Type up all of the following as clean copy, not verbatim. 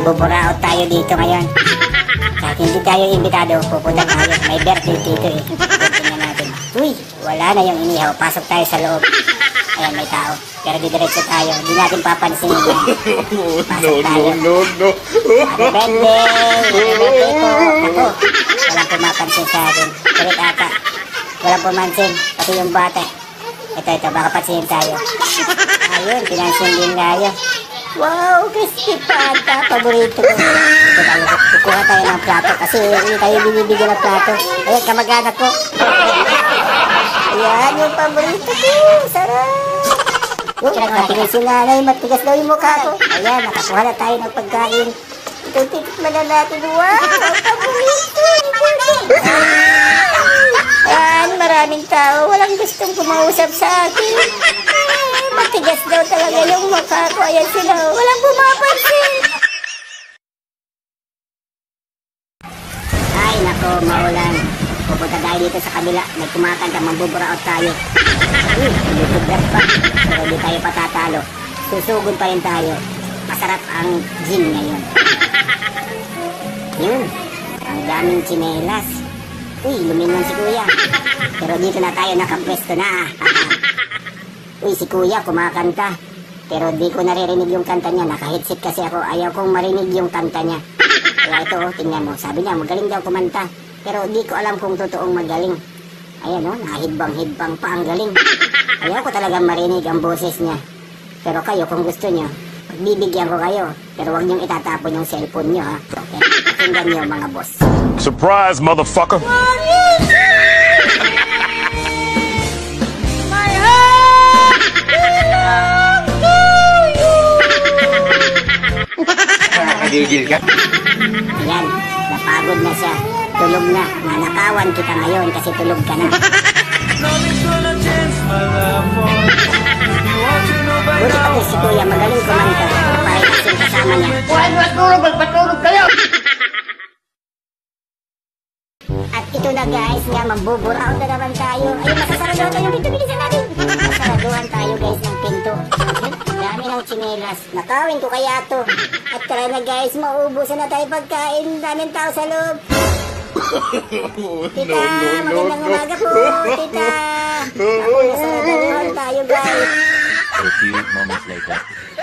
Buburaot tayo dito ngayon. Kahit hindi tayo imbitado, pupunta tayo. May birthday dito eh. Tingnan natin. Uy, wala na yung inihaw. Pasok tayo sa loob. Ayan, may tao. Pero didiretso tayo. Hindi natin papansin yan. Pasok tayo. Happy birthday! Happy birthday po! Ako, walang pumapansin sa akin. Kulit ata. Walang pumansin. Pati yung bata. Ito, baka pansinin tayo. Ayun, pinansin din tayo. Wow, crispy pata. Paborito ko. Ito tayo, kukuha tayo ng plato. Kasi hindi tayo binibigyan ng plato. Ayan, kamag-anak ko. Ayan, yung paborito ko. Sarap. Matigas yung nanay, matigas daw yung mukha ko. Ayan, nakakuha na tayo ng pagkain. Ito, titikman na natin. Wow, paborito. Ayan, maraming tao. Walang gustong kumausap sa akin. Matigas daw talaga yung mukha ko. Ayan sila. Walang pumapansin. Ay, nako, maulan. Pupunta tayo dito sa kabila. May kumakanta, mambuburaot tayo. YouTuber pa. Pero di tayo patatalo. Susugon pa rin tayo. Masarap ang gin ngayon. Yun. Ang daming tsinelas. Uy, lumingon si kuya. Pero dito na tayo nakapwesto na. Uy, si kuya kumakanta. Pero di ko naririnig yung kanta niya. Naka-headset kasi ako. Ayaw kong marinig yung kanta niya. Kaya ito, tingnan mo. Sabi niya, magaling daw kumanta. Pero di ko alam kung totoong magaling. Ayan o, nahidbang-hidbang pa ang galing. Ayaw ko talagang marinig ang boses niya. Pero kayo, kung gusto niyo, pagbibigyan ko kayo. Pero huwag niyong itatapon yung cellphone niyo, ha. Okay? Pakinggan niyo, mga boss. Surprise, motherfucker! Nakagigil ka? Ayan, napagod na siya. Tulog na. Nanakawan kita ngayon kasi tulog ka na. Buti pati si kuya, magaling kumanta. Parang kasing kasama niya. Huwag matulog, magpatulog kayo! At ito na guys, nga magbuburaot na naman tayo. Ayun, masasaraduhan tayo yung pinto. Bilisan natin. Masasaraduhan tayo guys ng pinto. Dami ng tsinelas. Nakawin ko kaya to. At tara na guys, maubusan na tayo pagkain. Daming tao sa loob. Tita, magandang umaga po. Tita. Ako, nasaradaluhan tayo guys. A few moments later.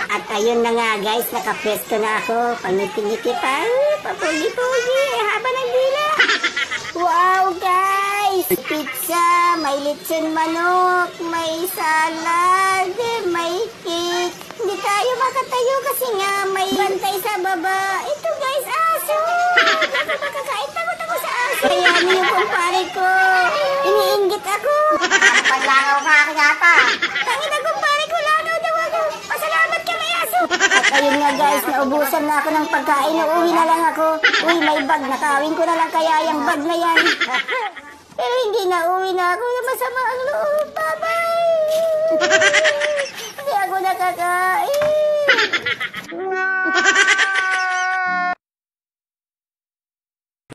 At ayun na nga guys, nakapwesto na ako. Pangiti-ngiti pa. Papugi-pugi. Haba ng dila. Wow guys! Pizza, may lechon manok, may salad, may cake. Hindi tayo makatayo kasi nga may bantay sa baba. Ito guys, aso! Ako makakain, takot ako sa aso. Kaya yung kumpare ko, iniinggit ako. Paglangaw ka aking ata. Tangin na kumpare ko, lagaw daw ako. Pasalamat ka may aso. At ayun nga guys, naubusan na ako ng pagkain. Uuwi na lang ako. Uy, may bag. Nakawin ko na lang kaya yung bag na yan. Pero hindi na uwi na ako. Masama ang loob. Bye-bye. Hindi ako nakakain.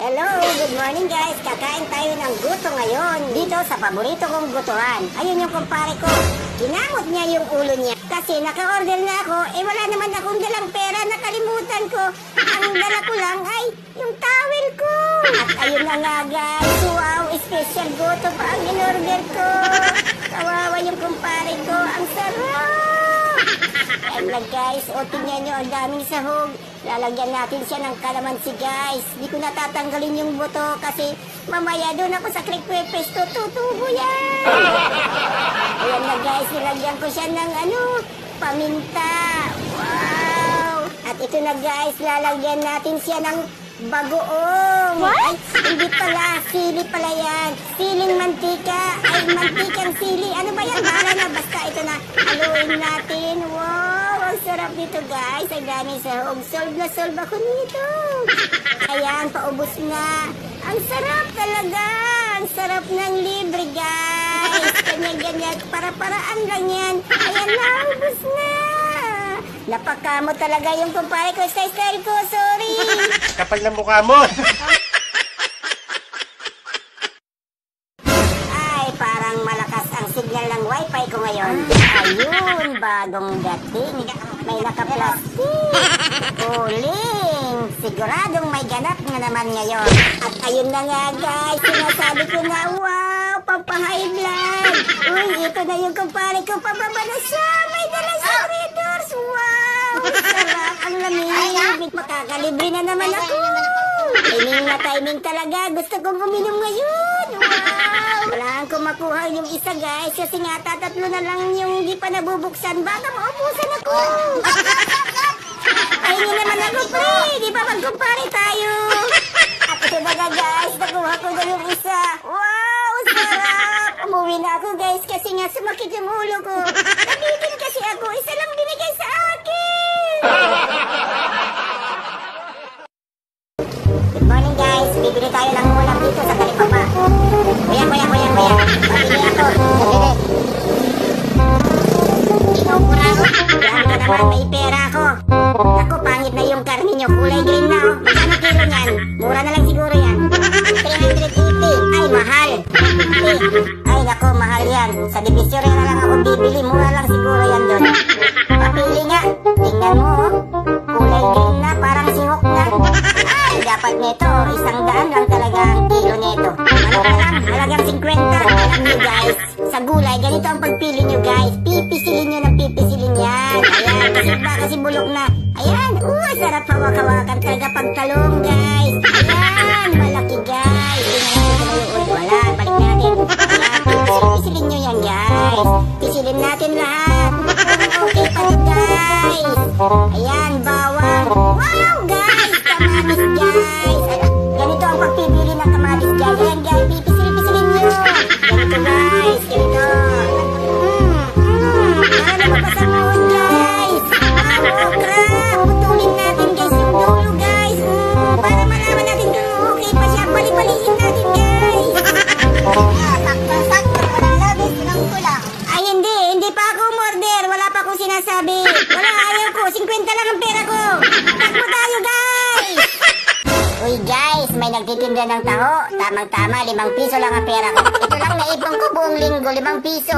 Hello, good morning guys. Kakain tayo ng guto ngayon dito sa paborito kong gutuhan. Ayun yung kumpare ko. Ginamot niya yung ulo niya kasi naka-order na ako. Wala naman akong dalang pera. Nakalimutan ko. Ang dala ko lang ay yung towel ko. At ayun na nga guys. Wow, special guto pa ang in-order ko. Kawawa yung kumpare ko. Ang sarap. Ayun lang guys. O tingnan nyo, ang daming sahog. Lalagyan natin siya ng kalamansi guys. Di ko natatanggalin yung buto kasi mamaya doon ako sa creek pesto. Tutubo yan. Ayan na guys, nilagyan ko siya ng paminta. Wow! At ito na guys, lalagyan natin siya ng bagoong. What? Ay, hindi pala. Sili pala yan. Siling mantika. Ay, mantikang sili. Ano ba yan? Bahala na. Basta ito na. Haluin natin. Wow! Ang sarap nito guys. Ang dami sahog. Solve na solve ako nito. Ayan, paubos na. Ang sarap talaga. Ang sarap ng libre guys. Ganyan-ganyan. Para-paraan lang yan. Ayan na, ubos na. Napakamo talaga yung kumpare ko. Style ko, sorry. Kapal na mukha mo. Ay, parang malakas ang signal ng wifi ko ngayon. Ayun, bagong dating. May nakaplastik. Uling. Siguradong may ganap na naman ngayon. At ayun na nga guys, sinasabi ko na, wow, pampahay vlog. Uy, ito na yung kumpare ko, pababa na siya. May dala sa readers. Wow, sarap. Ang lamig. Makakalibre na naman ako. Timing talaga. Gusto kong uminom ngayon. Wow. Wala akong makuha yung isa guys. Kasi nga tatatlo na lang yung di pa nabubuksan. Baka maubusan ako. Ay, hindi naman ako pre. Di ba magkumpare tayo? At ito na nga guys. Nakuha ko na yung isa. Wow, sarap. Umuwi na ako guys. Kasi nga sumakit yung ulo ko. Nabitin kasi ako. Isa lang binigay sa akin. Good morning guys, bibili tayo ng ulam dito sa Talipapa. Kuya. Pabili ako. Ikaw mura ako. Grabe ka naman, may pera ako. Naku, pangit na yung karne nyo. Kulay green na oh. Magkano kilo yan? Mura na lang siguro yan. 380. Ay, mahal. Ay, naku, mahal yan. Sa Divisoria na lang ako bibili. Mura lang siguro yan doon. Papili nga. Tingnan mo oh. Kulay green na, parang singok na. Ay, dapat nito, 100 lang talaga ang kilo nito. Ano na lang, halagang 50. Alam nyo guys, sa gulay, ganito ang pagpili nyo guys. Pipisilin nyo ng pipisilin yan. Ayan, kasi ba kasi bulok na. Ayan, sarap hawak-hawakan talaga pagtalong guys. Ayan, malaki guys. Wala, balik natin. Ayan, pisilin nyo yan guys. Pisilin natin lahat. Okay pa rin guys. Ayan, bawang. Wow guys, kamatis guys. Ganito ang pagpipili ng kamatis guys. Ayan guys, pipisilin nyo. Ganito guys, ganito. Para na mapasangon guys. Wow, crap. Putulin natin guys yung dulo guys. Para malaman natin kung okay pa siya. Pali-paliin natin guys. Sakto-sakto mo ng labis ng kulang. Ay hindi pa ako umorder. Wala pa akong sinasabi. Wala, ayaw ko. 50 lang ang pera ko. Takbo tayo guys. Uy guys, may nagtitinda ng taho. Tamang-tama, 5 piso lang ang pera ko. Ito lang naipon ko buong linggo, 5 piso.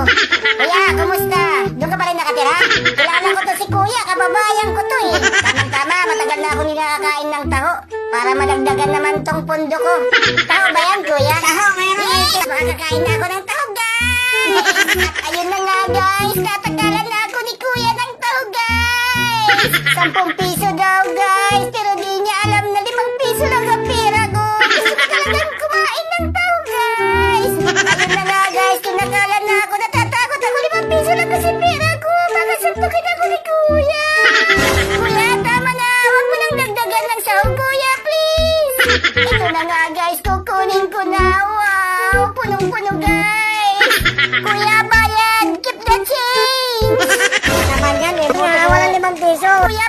Kuya, kumusta? Doon ka pa rin nakatira? Kilala ko to si kuya, kababayan ko to eh. Tamang-tama, matagal na ako nakakain ng taho. Para madagdagan naman tong pundo ko. Taho ba yan kuya? Taho, mayroon. Yes, makakain na ako ng taho guys. At ayun na nga guys, natagalan na ako ni kuya ng taho guys. 10 piso daw guys, pero di niya alam na 5 piso lang ang pera ko. Gusto ko talagang kumain ng tao, guys. Ayun na nga, guys. Tinagalan na ako. Natatakot ako. 5 piso lang kasi pera ko. Baka suntukin ako ni kuya. Kuya, tama na. Huwag mo nang dagdagan ng sahog, kuya, please. Ito na nga, guys. Kukunin ko na. Wow, punong-puno, guys. Kuya, bayad. Keep the change. Naman yan, eh. Walang 5 piso. Kuya,